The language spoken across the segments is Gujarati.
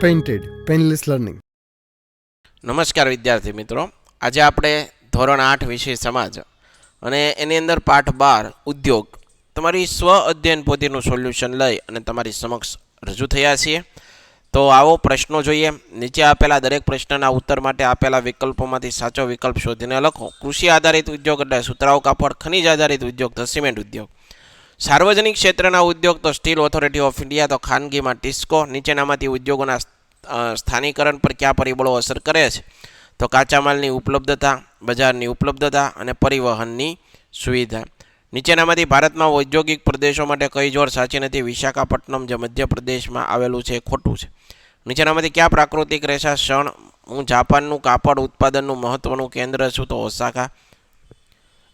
Painted painless learning. નમસ્કાર વિદ્યાર્થી મિત્રો, આજે આપણે ધોરણ 8 વિષય સમાજ અને એની અંદર પાઠ 12 ઉદ્યોગ તમારી સ્વ અધ્યયન પોથીનું સોલ્યુશન લઈ અને તમારી સમક્ષ રજૂ થયા છીએ. તો આવો પ્રશ્નો જોઈએ. નીચે આપેલા દરેક પ્રશ્નના ઉત્તર માટે આપેલા વિકલ્પોમાંથી સાચો વિકલ્પ શોધીને લખો. કૃષિ આધારિત ઉદ્યોગ એટલે સુતરાઉ કાપડ, ખનિજ આધારિત ઉદ્યોગ તો સિમેન્ટ ઉદ્યોગ, સાર્વજનિક ક્ષેત્રના ઉદ્યોગ તો સ્ટીલ ઓથોરિટી ઓફ ઇન્ડિયા, તો ખાનગીમાં ટિસ્કો. નીચેનામાંથી ઉદ્યોગોના સ્થાનીકરણ પર કયા પરિબળો અસર કરે છે? તો કાચા માલની ઉપલબ્ધતા, બજારની ઉપલબ્ધતા અને પરિવહનની સુવિધા. નીચેનામાંથી ભારતમાં ઔદ્યોગિક પ્રદેશો માટે કઈ જોડ સાચી નથી? વિશાખાપટ્ટનમ જે મધ્યપ્રદેશમાં આવેલું છે એ ખોટું છે. નીચેનામાંથી કયા પ્રાકૃતિક રેખા ક્ષણ હું જાપાનનું કાપડ ઉત્પાદનનું મહત્વનું કેન્દ્ર છું? તો ઓસાકા.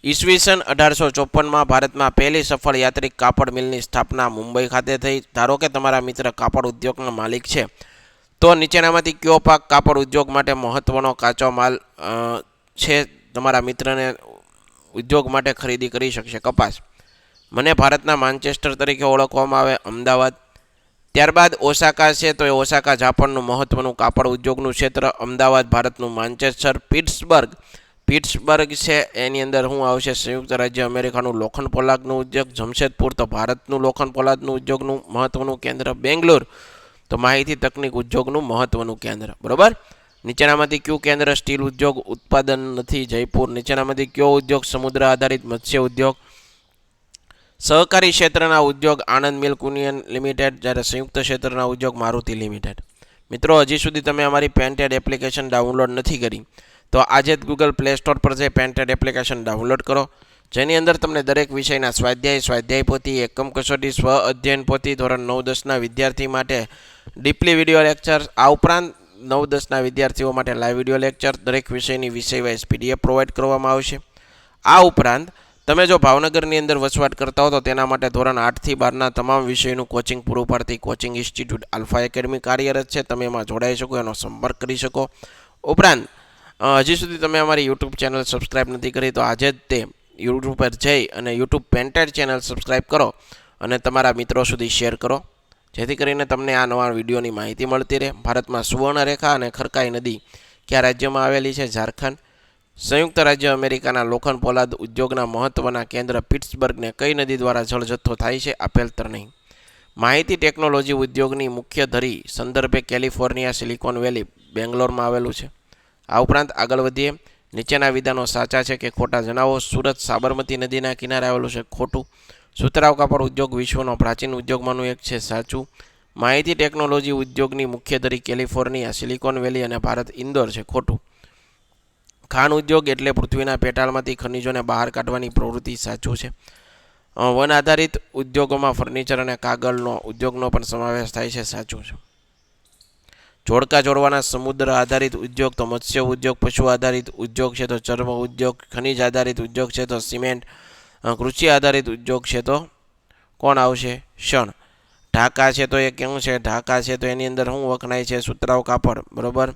ઈસવીસન 1854માં ભારતમાં પહેલી સફળ યાત્રિક કાપડ મિલની સ્થાપના મુંબઈ ખાતે થઈ. ધારો કે તમારા મિત્ર કાપડ ઉદ્યોગનો માલિક છે, તો નીચેનામાંથી કયો પાક કાપડ ઉદ્યોગ માટે મહત્વનો કાચો માલ છે? તમારા મિત્રને ઉદ્યોગ માટે ખરીદી કરી શકશે. કપાસ. મને ભારતના માન્ચેસ્ટર તરીકે ઓળખવામાં આવે. અમદાવાદ. ત્યારબાદ ઓસાકા છે, તો એ ઓસાકા જાપાનનું મહત્વનું કાપડ ઉદ્યોગનું ક્ષેત્ર, અમદાવાદ ભારતનું માન્ચેસ્ટર. પિટ્સબર્ગ છે એની અંદર શું આવશે? સંયુક્ત રાજ્ય અમેરિકાનું લોખંડ પોલાદનું ઉદ્યોગ. જમશેદપુર તો ભારતનું લોખંડ પોલાદનું ઉદ્યોગનું મહત્વનું કેન્દ્ર. બેંગ્લોર તો માહિતી તકનીક ઉદ્યોગનું મહત્વનું કેન્દ્ર. બરોબર. નીચેનામાંથી કયું કેન્દ્ર સ્ટીલ ઉદ્યોગ ઉત્પાદન નથી? જયપુર. નીચેનામાંથી કયો ઉદ્યોગ સમુદ્ર આધારિત મત્સ્ય ઉદ્યોગ? સહકારી ક્ષેત્રના ઉદ્યોગ આણંદ મિલ્ક યુનિયન લિમિટેડ, જ્યારે સંયુક્ત ક્ષેત્રના ઉદ્યોગ મારુતિ લિમિટેડ. મિત્રો, હજી સુધી તમે અમારી પેન્ટેડ એપ્લિકેશન ડાઉનલોડ નથી કરી તો આજે જ ગૂગલ પ્લે સ્ટોર પર જઈ પેન્ટેડ એપ્લિકેશન ડાઉનલોડ કરો, જેની અંદર તમને દરેક વિષયના સ્વાધ્યાય પોથી, એકમ કસોટી, સ્વ અધ્યયન પોથી, ધોરણ 9-10ના વિદ્યાર્થી માટે ડીપલી વિડીયો લેક્ચર, આ ઉપરાંત 9-10ના વિદ્યાર્થીઓ માટે લાઈવ વિડીયો લેક્ચર, દરેક વિષયની વિષય વાઇઝ PDF પ્રોવાઈડ કરવામાં આવશે. આ ઉપરાંત તમે જો ભાવનગરની અંદર વસવાટ કરતા હો તો તેના માટે ધોરણ 8થી 12ના તમામ વિષયનું કોચિંગ પૂરું પાડતી કોચિંગ ઇન્સ્ટિટ્યૂટ આલ્ફા એકેડમી કાર્યરત છે. તમે એમાં જોડાઈ શકો, એનો સંપર્ક કરી શકો. ઉપરાંત હજી સુધી તમે અમારી યુટ્યુબ ચેનલ સબસ્ક્રાઈબ નથી કરી તો આજે જ તે યુટ્યુબ પર જઈ અને યુટ્યુબ પેન્ટેડ ચેનલ સબસ્ક્રાઈબ કરો અને તમારા મિત્રો સુધી શેર કરો, જેથી કરીને તમને આ નવા વિડીયોની માહિતી મળતી રહે. ભારતમાં સુવર્ણરેખા અને ખરકાઈ નદી કયા રાજ્યમાં આવેલી છે? ઝારખંડ. સંયુક્ત રાજ્ય અમેરિકાના લોખંડ પોલાદ ઉદ્યોગના મહત્વના કેન્દ્ર પિટ્સબર્ગને કઈ નદી દ્વારા જળજથ્થો થાય છે? આપેલ નહીં. માહિતી ટેકનોલોજી ઉદ્યોગની મુખ્ય ધરી સંદર્ભે કેલિફોર્નિયા સિલિકોન વેલી બેંગ્લોરમાં આવેલું છે. આ ઉપરાંત આગળ વધીએ. નીચેના વિધાનો સાચા છે કે ખોટા જણાવો. સુરત સાબરમતી નદીના કિનારે આવેલું છે. ખોટું. સુતરાઉ કાપડ ઉદ્યોગ વિશ્વનો પ્રાચીન ઉદ્યોગમાંનું એક છે. સાચું. માહિતી ટેકનોલોજી ઉદ્યોગની મુખ્ય ધરી કેલિફોર્નિયા સિલિકોન વેલી અને ભારત ઇન્દોર છે. ખોટું. ખાણ ઉદ્યોગ એટલે પૃથ્વીના પેટાળમાંથી ખનિજોને બહાર કાઢવાની પ્રવૃત્તિ. સાચું છે. વન આધારિત ઉદ્યોગોમાં ફર્નિચર અને કાગળનો ઉદ્યોગનો પણ સમાવેશ થાય છે. સાચું છે. જોડકા જોડવાના સમુદ્ર આધારિત ઉદ્યોગ તો મત્સ્ય ઉદ્યોગ. પશુ આધારિત ઉદ્યોગ છે તો ચર્મ ઉદ્યોગ. ખનિજ આધારિત ઉદ્યોગ છે તો સિમેન્ટ. કૃષિ આધારિત ઉદ્યોગ છે તો કોણ આવશે? શણ. ઢાકા છે તો એ કેવું છે? ઢાકા છે તો એની અંદર શું વખણાય છે? સુતરાઉ કાપડ. બરોબર.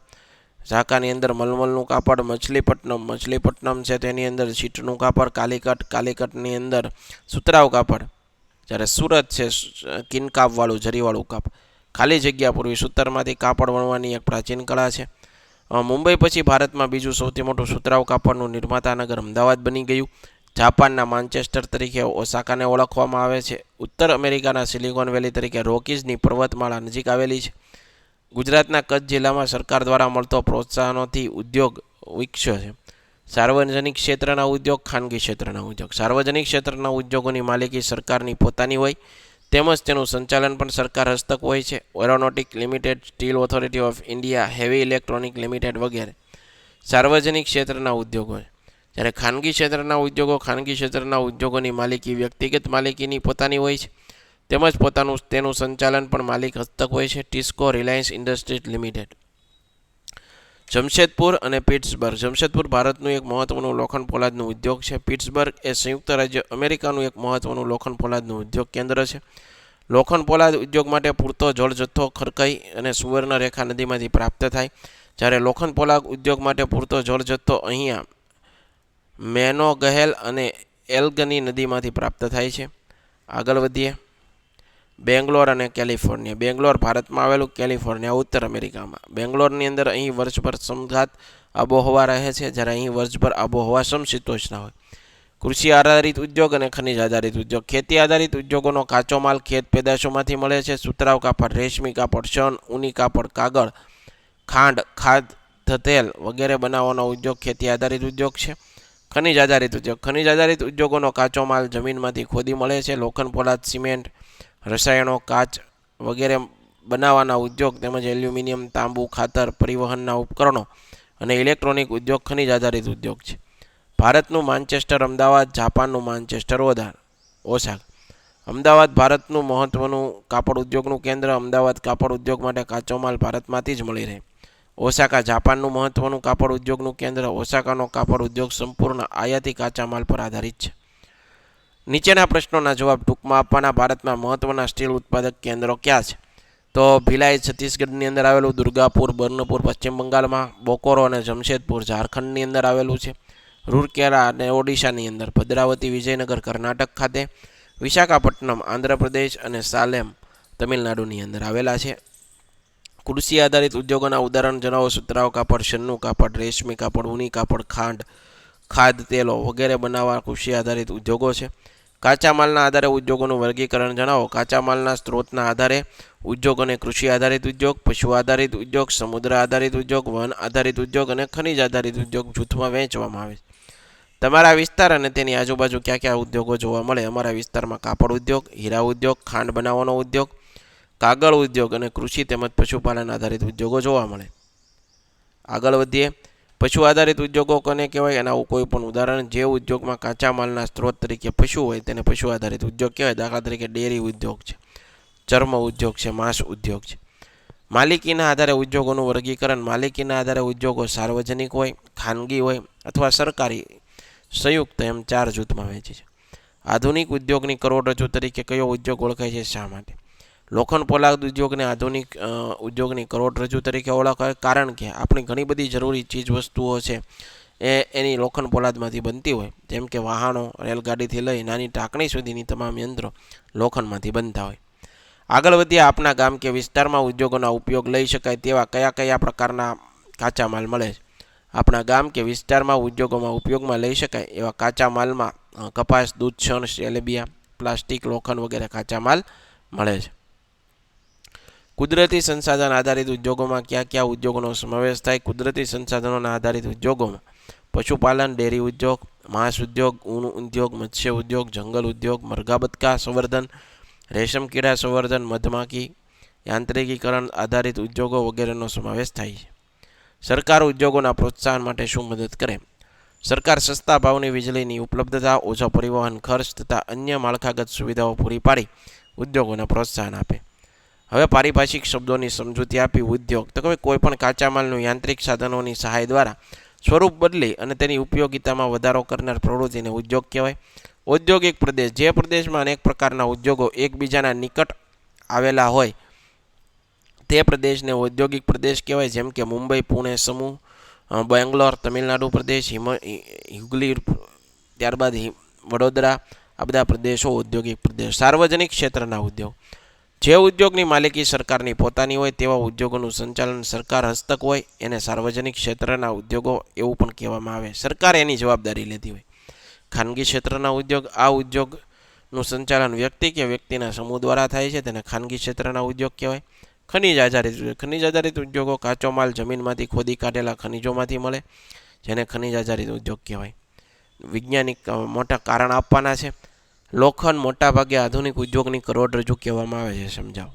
ઢાકાની અંદર મલમલનું કાપડ. મછલીપટ્ટનમ છે તો એની અંદર શીટનું કાપડ. કાલિકટની અંદર સુતરાઉ કાપડ. જ્યારે સુરત છે કિનકાપવાળું જરીવાળું કાપ. ખાલી જગ્યા પૂરવી. સૂતરમાંથી કાપડ વણવાની એક પ્રાચીન કળા છે. મુંબઈ પછી ભારતમાં બીજું સૌથી મોટું સુતરાઉ કાપડનું નિર્માતા નગર અમદાવાદ બની ગયું. જાપાનના માન્ચેસ્ટર તરીકે ઓસાકાને ઓળખવામાં આવે છે. ઉત્તર અમેરિકાના સિલિકોન વેલી તરીકે રોકીઝની પર્વતમાળા નજીક આવેલી છે. ગુજરાતના કચ્છ જિલ્લામાં સરકાર દ્વારા મળતો પ્રોત્સાહનોથી ઉદ્યોગ વિકસ્યો છે. સાર્વજનિક ક્ષેત્રના ઉદ્યોગ, ખાનગી ક્ષેત્રના ઉદ્યોગ. સાર્વજનિક ક્ષેત્રના ઉદ્યોગોની માલિકી સરકારની પોતાની હોય તેમજ તેનું સંચાલન પણ સરકાર હસ્તક હોય છે. એરોનોટિક limited, steel authority of India, heavy electronic limited વગેરે સાર્વજનિક ક્ષેત્રના ઉદ્યોગો છે. જ્યારે ખાનગી ક્ષેત્રના ઉદ્યોગોની માલિકી વ્યક્તિગત માલિકીની પોતાની હોય છે તેમજ તેનું સંચાલન પણ માલિક હસ્તક હોય છે. TISCO, Reliance industries limited. Jamshedpur અને પિટ્સબર્ગ. જમશેદપુર ભારતનું એક મહત્વનું લોખંડ પોલાદનું ઉદ્યોગ છે. પિટ્સબર્ગ એ સંયુક્ત રાજ્ય અમેરિકાનું એક મહત્વનું લોખંડ પોલાદનું ઉદ્યોગ કેન્દ્ર છે. લોખંડ પોલાદ ઉદ્યોગ માટે પૂરતો જળ જથ્થો ખરકાઈ અને સુવર્ણરેખા નદીમાંથી પ્રાપ્ત થાય, જ્યારે લોખંડ પોલાદ ઉદ્યોગ માટે પૂરતો જળ જથ્થો અહીંયા મેનોગહેલ અને એલ્ગની નદીમાંથી પ્રાપ્ત થાય છે. આગળ વધીએ. બેંગ્લોર અને કેલિફોર્નિયા. બેંગ્લોર ભારતમાં આવેલું, કેલિફોર્નિયા ઉત્તર અમેરિકામાં. બેંગ્લોરની અંદર અહીં વર્ષભર સમઘાત આબોહવા રહે છે, જ્યારે અહીં વર્ષભર આબોહવા સમશીતોષ્ણ હોય. કૃષિ આધારિત ઉદ્યોગ અને ખનિજ આધારિત ઉદ્યોગ. ખેતી આધારિત ઉદ્યોગોનો કાચો માલ ખેત પેદાશોમાંથી મળે છે. સુતરાઉ કાપડ, રેશમી કાપડ, શણ, ઊની કાપડ, કાગળ, ખાંડ, ખાદ્ય તેલ વગેરે બનાવવાનો ઉદ્યોગ ખેતી આધારિત ઉદ્યોગ છે. ખનિજ આધારિત ઉદ્યોગ. ખનિજ આધારિત ઉદ્યોગોનો કાચો માલ જમીનમાંથી ખોદી મળે છે. લોખંડ, પોલાદ, સિમેન્ટ, રસાયણો, કાચ વગેરે બનાવવાના ઉદ્યોગ તેમજ એલ્યુમિનિયમ, તાંબુ, ખાતર, પરિવહનના ઉપકરણો અને ઇલેક્ટ્રોનિક ઉદ્યોગ ખનિજ આધારિત ઉદ્યોગ છે. ભારતનું માન્ચેસ્ટર અમદાવાદ, જાપાનનું માન્ચેસ્ટર ઓસાકા. અમદાવાદ ભારતનું મહત્વનું કાપડ ઉદ્યોગનું કેન્દ્ર. અમદાવાદ કાપડ ઉદ્યોગ માટે કાચો માલ ભારતમાંથી જ મળી રહે. ઓસાકા જાપાનનું મહત્વનું કાપડ ઉદ્યોગનું કેન્દ્ર. ઓસાકાનો કાપડ ઉદ્યોગ સંપૂર્ણ આયાતી કાચા માલ પર આધારિત છે. નીચેના પ્રશ્નોના જવાબ ટૂંકમાં આપવાના. ભારતમાં મહત્વના સ્ટીલ ઉત્પાદક કેન્દ્રો ક્યાં છે? તો ભિલાઈ છત્તીસગઢની અંદર આવેલું, દુર્ગાપુર, બર્નપુર પશ્ચિમ બંગાળમાં, બોકોરો અને જમશેદપુર ઝારખંડની અંદર આવેલું છે, રૂરકેલા અને ઓડિશાની અંદર, ભદ્રાવતી વિજયનગર કર્ણાટક ખાતે, વિશાખાપટ્ટનમ આંધ્રપ્રદેશ અને સાલેમ તમિલનાડુની અંદર આવેલા છે. કૃષિ આધારિત ઉદ્યોગોના ઉદાહરણ જણાવો. સુતરાઉ કાપડ, શનનું કાપડ, રેશમી કાપડ, ઊની કાપડ, ખાંડ, ખાદ્ય તેલો વગેરે બનાવવા કૃષિ આધારિત ઉદ્યોગો છે. કાચા માલના આધારે ઉદ્યોગોનું વર્ગીકરણ જણાવો. કાચા માલના સ્ત્રોતના આધારે ઉદ્યોગ અને કૃષિ આધારિત ઉદ્યોગ, પશુ આધારિત ઉદ્યોગ, સમુદ્ર આધારિત ઉદ્યોગ, વન આધારિત ઉદ્યોગ અને ખનિજ આધારિત ઉદ્યોગ જૂથમાં વહેંચવામાં આવે છે. તમારા વિસ્તાર અને તેની આજુબાજુ કયા કયા ઉદ્યોગો જોવા મળે? અમારા વિસ્તારમાં કાપડ ઉદ્યોગ, હીરા ઉદ્યોગ, ખાંડ બનાવવાનો ઉદ્યોગ, કાગળ ઉદ્યોગ અને કૃષિ તેમજ પશુપાલન આધારિત ઉદ્યોગો જોવા મળે. આગળ વધીએ. પશુ આધારિત ઉદ્યોગો કોને કહેવાય? એના કોઈ પણ ઉદાહરણ. જે ઉદ્યોગમાં કાચા માલના સ્ત્રોત તરીકે પશુ હોય તેને પશુ આધારિત ઉદ્યોગ કહેવાય. દાખલા તરીકે ડેરી ઉદ્યોગ છે, ચર્મ ઉદ્યોગ છે, માંસ ઉદ્યોગ છે. માલિકીના આધારે ઉદ્યોગોનું વર્ગીકરણ. માલિકીના આધારે ઉદ્યોગો સાર્વજનિક હોય, ખાનગી હોય અથવા સરકારી, સંયુક્ત એમ 4 જૂથમાં વહેંચે છે. આધુનિક ઉદ્યોગની કરોડરજ્જુ તરીકે કયો ઉદ્યોગ ઓળખાય છે? શા માટે? લોખંડ પોલાદ ઉદ્યોગને આધુનિક ઉદ્યોગની કરોડરજ્જુ તરીકે ઓળખાય કારણ કે આપણી ઘણી બધી જરૂરી ચીજ વસ્તુઓ છે એની લોખંડ પોલાદમાંથી બનતી હોય. જેમ કે વાહનો, રેલગાડીથી લઈ નાની ટાંકણી સુધીની તમામ યંત્રો લોખંડમાંથી બનતા હોય. આગળ વધીએ. આપના ગામ કે વિસ્તારમાં ઉદ્યોગોના ઉપયોગ લઈ શકાય તેવા કયા કયા પ્રકારના કાચા માલ મળે છે? આપણા ગામ કે વિસ્તારમાં ઉદ્યોગોમાં ઉપયોગમાં લઈ શકાય એવા કાચા માલમાં કપાસ, દૂધ, શણ, તેલીબિયાં, પ્લાસ્ટિક, લોખંડ વગેરે કાચા માલ મળે છે. કુદરતી સંસાધન આધારિત ઉદ્યોગોમાં કયા કયા ઉદ્યોગોનો સમાવેશ થાય? કુદરતી સંસાધનોના આધારિત ઉદ્યોગોમાં પશુપાલન, ડેરી ઉદ્યોગ, માંસ ઉદ્યોગ, ઊન ઉદ્યોગ, મત્સ્ય ઉદ્યોગ, જંગલ ઉદ્યોગ, મરઘા બતકા સંવર્ધન, રેશમ કીડા સંવર્ધન, મધમાખી, યાંત્રિકીકરણ આધારિત ઉદ્યોગો વગેરેનો સમાવેશ થાય છે. સરકાર ઉદ્યોગોના પ્રોત્સાહન માટે શું મદદ કરે? સરકાર સસ્તા ભાવની વીજળીની ઉપલબ્ધતા, ઓછો પરિવહન ખર્ચ તથા અન્ય માળખાગત સુવિધાઓ પૂરી પાડી ઉદ્યોગોને પ્રોત્સાહન આપે. હવે પારિભાષિક શબ્દોની સમજૂતી આપી. ઉદ્યોગ તો કે કોઈ પણ કાચા માલનું યાંત્રિક સાધનોની સહાય દ્વારા સ્વરૂપ બદલી અને તેની ઉપયોગિતામાં વધારો કરનાર પ્રવૃત્તિને ઉદ્યોગ કહેવાય. ઔદ્યોગિક પ્રદેશ, જે પ્રદેશમાં અનેક પ્રકારના ઉદ્યોગો એકબીજાના નિકટ આવેલા હોય તે પ્રદેશને ઔદ્યોગિક પ્રદેશ કહેવાય. જેમ કે મુંબઈ, પુણે સમૂહ, બેંગ્લોર તમિલનાડુ પ્રદેશ, હુગલી, ત્યારબાદ વડોદરા, આ બધા પ્રદેશો ઔદ્યોગિક પ્રદેશ. સાર્વજનિક ક્ષેત્રના ઉદ્યોગ, જે ઉદ્યોગની માલિકી સરકારની પોતાની હોય તેવા ઉદ્યોગોનું સંચાલન સરકાર હસ્તક હોય એને સાર્વજનિક ક્ષેત્રના ઉદ્યોગો એવું પણ કહેવામાં આવે. સરકાર એની જવાબદારી લેતી હોય. ખાનગી ક્ષેત્રના ઉદ્યોગ, આ ઉદ્યોગનું સંચાલન વ્યક્તિ કે વ્યક્તિના સમૂહ દ્વારા થાય છે તેને ખાનગી ક્ષેત્રના ઉદ્યોગ કહેવાય. ખનિજ આધારિત ઉદ્યોગ, ખનિજ આધારિત ઉદ્યોગો કાચો માલ જમીનમાંથી ખોદી કાઢેલા ખનિજોમાંથી મળે જેને ખનિજ આધારિત ઉદ્યોગ કહેવાય. વૈજ્ઞાનિક મોટા કારણ આપવાના છે. લોખંડ મોટાભાગે આધુનિક ઉદ્યોગની કરોડરજ્જુ કહેવામાં આવે છે. સમજાવો.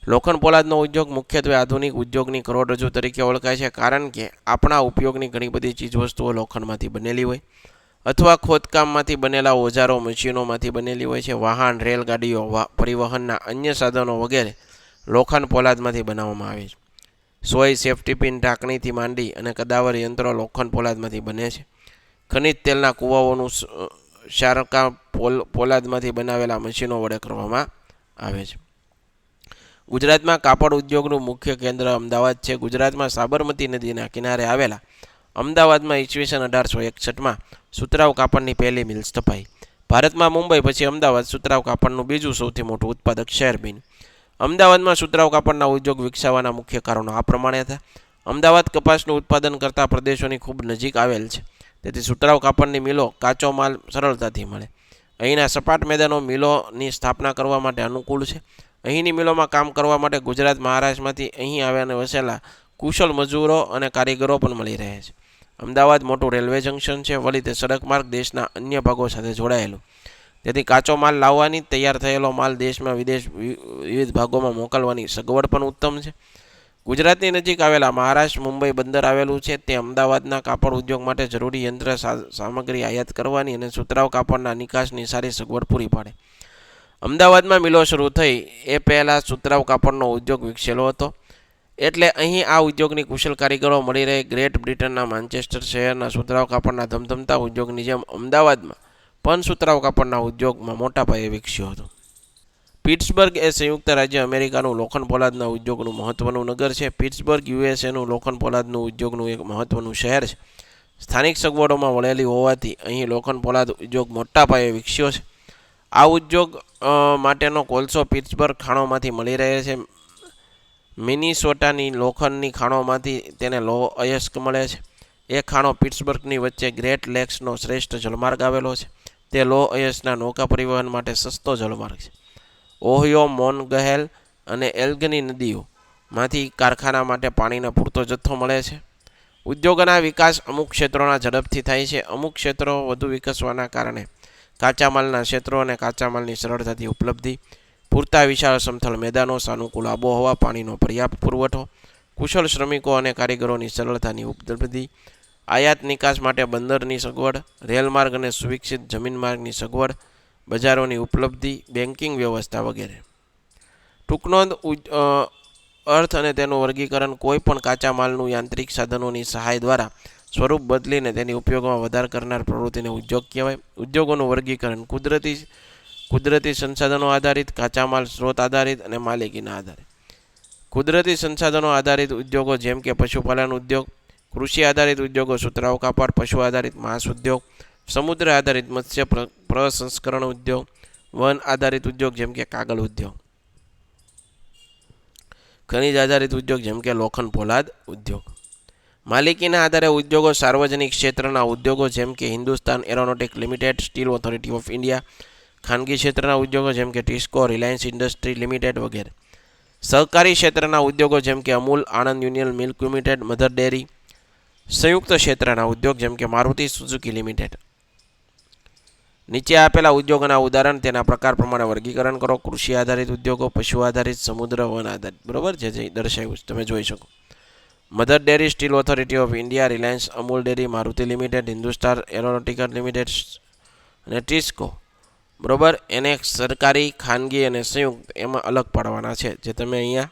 લોખંડ પોલાદનો ઉદ્યોગ મુખ્યત્વે આધુનિક ઉદ્યોગની કરોડરજ્જુ તરીકે ઓળખાય છે કારણ કે આપણા ઉપયોગની ઘણી બધી ચીજવસ્તુઓ લોખંડમાંથી બનેલી હોય અથવા ખોદકામમાંથી બનેલા ઓજારો, મશીનોમાંથી બનેલી હોય છે. વાહન, રેલગાડીઓ, પરિવહનના અન્ય સાધનો વગેરે લોખંડ પોલાદમાંથી બનાવવામાં આવે છે. સોય, સેફ્ટી પિન, ઢાંકણીથી માંડી અને કદાવર યંત્રો લોખંડ પોલાદમાંથી બને છે. ખનિજ તેલના કૂવાઓનું શારકા પોલાદમાંથી બનાવેલા મશીનો વડે કરવામાં આવે છે. ગુજરાતમાં કાપડ ઉદ્યોગનું મુખ્ય કેન્દ્ર અમદાવાદ છે. ગુજરાતમાં સાબરમતી નદીના કિનારે આવેલા અમદાવાદમાં ઈસવીસન 1861માં સુતરાઉ કાપડની પહેલી મિલ સ્થપાઈ. ભારતમાં મુંબઈ પછી અમદાવાદ સુતરાઉ કાપડનું બીજું સૌથી મોટું ઉત્પાદક શહેર બન્યું. અમદાવાદમાં સુતરાઉ કાપડના ઉદ્યોગ વિકસાવવાના મુખ્ય કારણો આ પ્રમાણે હતા. અમદાવાદ કપાસનું ઉત્પાદન કરતા પ્રદેશોની ખૂબ નજીક આવેલ છે, તેથી સુતરાઉ કાપડની મિલો કાચો માલ સરળતાથી મળે. અહીંના સપાટ મેદાનો મિલોની સ્થાપના કરવા માટે અનુકૂળ છે. અહીંની મિલોમાં કામ કરવા માટે ગુજરાત, મહારાષ્ટ્રમાંથી અહીં આવ્યા વસેલા કુશળ મજૂરો અને કારીગરો પણ મળી રહે છે. અમદાવાદ મોટું રેલવે જંકશન છે, વળી તે સડક માર્ગ દેશના અન્ય ભાગો સાથે જોડાયેલું, તેથી કાચો માલ લાવવાની, તૈયાર થયેલો માલ દેશમાં વિદેશ વિવિધ ભાગોમાં મોકલવાની સગવડ પણ ઉત્તમ છે. ગુજરાતની નજીક આવેલા મહારાષ્ટ્ર મુંબઈ બંદર આવેલું છે, તે અમદાવાદના કાપડ ઉદ્યોગ માટે જરૂરી યંત્ર સામગ્રી આયાત કરવાની અને સુતરાઉ કાપડના નિકાસની સારી સગવડ પૂરી પાડે. અમદાવાદમાં મિલો શરૂ થઈ એ પહેલાં સુતરાઉ કાપડનો ઉદ્યોગ વિકસેલો હતો, એટલે અહીં આ ઉદ્યોગની કુશળ કારીગરો મળી રહે. ગ્રેટ બ્રિટનના માન્ચેસ્ટર શહેરના સુતરાઉ કાપડના ધમધમતા ઉદ્યોગની જેમ અમદાવાદમાં પણ સુતરાઉ કાપડના ઉદ્યોગમાં મોટા પાયે વિકસ્યો હતો. પિટ્સબર્ગ એ સંયુક્ત રાજ્ય અમેરિકાનું લોખંડ પોલાદના ઉદ્યોગનું મહત્વનું નગર છે. પિટ્સબર્ગ યુએસએનું લોખંડ પોલાદનું ઉદ્યોગનું એક મહત્વનું શહેર છે. સ્થાનિક સગવડોમાં વળેલી હોવાથી અહીં લોખંડ પોલાદ ઉદ્યોગ મોટા પાયે વિકસ્યો છે. આ ઉદ્યોગ માટેનો કોલસો પિટ્સબર્ગ ખાણોમાંથી મળી રહે છે. મિનીસોટાની લોખંડની ખાણોમાંથી તેને લોહ અયસ્ક મળે છે. એ ખાણો પિટ્સબર્ગની વચ્ચે ગ્રેટ લેક્સનો શ્રેષ્ઠ જળમાર્ગ આવેલો છે. તે લોહ અયસ્કના નૌકા પરિવહન માટે સસ્તો જળમાર્ગ છે. ઓહિયો, મોનગહેલ અને એલ્ગની નદીઓમાંથી કારખાના માટે પાણીનો પૂરતો જથ્થો મળે છે. ઉદ્યોગોના વિકાસ અમુક ક્ષેત્રોના ઝડપથી થાય છે. અમુક ક્ષેત્રો વધુ વિકસવાના કારણે કાચા માલના ક્ષેત્રો અને કાચા માલની સરળતાથી ઉપલબ્ધિ, પૂરતા વિશાળ સમથળ મેદાનો, સાનુકૂળ આબોહવા, પાણીનો પર્યાપ્ત પુરવઠો, કુશળ શ્રમિકો અને કારીગરોની સરળતાની ઉપલબ્ધિ, આયાત નિકાસ માટે બંદરની સગવડ, રેલમાર્ગ અને સુવિકસિત જમીન માર્ગની સગવડ, બજારોની ઉપલબ્ધિ, બેન્કિંગ વ્યવસ્થા વગેરે. ટૂંકનોંધ અર્થ અને તેનું વર્ગીકરણ કોઈ પણ કાચા માલનું યાંત્રિક સાધનોની સહાય દ્વારા સ્વરૂપ બદલીને તેની ઉપયોગમાં વધાર કરનાર પ્રવૃત્તિને ઉદ્યોગ કહેવાય. ઉદ્યોગોનું વર્ગીકરણ કુદરતી સંસાધનો આધારિત, કાચા માલ સ્ત્રોત આધારિત અને માલિકીના આધારિત. કુદરતી સંસાધનો આધારિત ઉદ્યોગો જેમ કે પશુપાલન ઉદ્યોગ, કૃષિ આધારિત ઉદ્યોગો સુતરાઉ કાપડ, પશુ આધારિત માંસ ઉદ્યોગ, સમુદ્ર આધારિત મત્સ્ય પ્રસંસ્કરણ ઉદ્યોગ, વન આધારિત ઉદ્યોગ જેમ કે કાગળ ઉદ્યોગ, ખનિજ આધારિત ઉદ્યોગ જેમ કે લોખંડ પોલાદ ઉદ્યોગ. માલિકીના આધારે ઉદ્યોગો સાર્વજનિક ક્ષેત્રના ઉદ્યોગો જેમ કે Hindustan એરોનોટિક limited, steel authority of India, ખાનગી ક્ષેત્રના ઉદ્યોગો જેમ કે ટિસ્કો, રિલાયન્સ ઇન્ડસ્ટ્રી લિમિટેડ વગેરે. સહકારી ક્ષેત્રના ઉદ્યોગો જેમ કે Amul, Anand union milk limited, mother dairy. સંયુક્ત ક્ષેત્રના ઉદ્યોગ જેમ કે મારુતિ સુઝુકી લિમિટેડ. નીચે આપેલા ઉદ્યોગોના ઉદાહરણ તેના પ્રકાર પ્રમાણે વર્ગીકરણ કરો. કૃષિ આધારિત ઉદ્યોગો, પશુ આધારિત, સમુદ્ર વન આધારિત. બરોબર, જે દર્શાવ્યું તમે જોઈ શકો. Mother dairy, steel authority of India, Reliance, Amul dairy, Maruti limited, Hindustan aeronautical limited અને ટિસ્કો. બરોબર, એને સરકારી, ખાનગી અને સંયુક્ત એમાં અલગ પાડવાના છે, જે તમે અહીંયા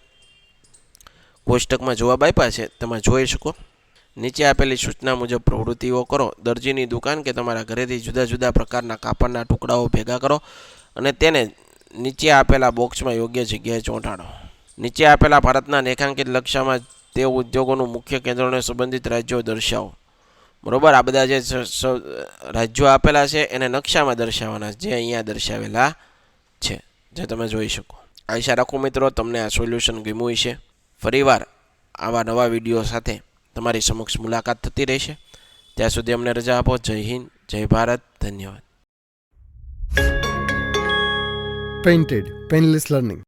કોષ્ટકમાં જવાબ આપ્યા છે તમે જોઈ શકો. નીચે આપેલી સૂચના મુજબ પ્રવૃત્તિઓ કરો. દરજીની દુકાન કે તમારા ઘરેથી જુદા જુદા પ્રકારના કાપડના ટુકડાઓ ભેગા કરો અને તેને નીચે આપેલા બોક્સમાં યોગ્ય જગ્યાએ ચોંટાડો. નીચે આપેલા ભારતના રેખાંકિત નકશામાં તે ઉદ્યોગોનું મુખ્ય કેન્દ્રોને સંબંધિત રાજ્યો દર્શાવો. બરોબર, આ બધા જે રાજ્યો આપેલા છે એને નકશામાં દર્શાવવાના, જે અહીંયા દર્શાવેલા છે, જે તમે જોઈ શકો. આશા રાખું મિત્રો તમને આ સોલ્યુશન ગમ્યું છે. ફરીવાર આવા નવા વિડીયો સાથે તમારી સમક્ષ મુલાકાત થતી રહેશે. ત્યાં સુધી અમને રજા આપો. જય હિન્દ, જય ભારત, ધન્યવાદ. Painted, Painless Learning.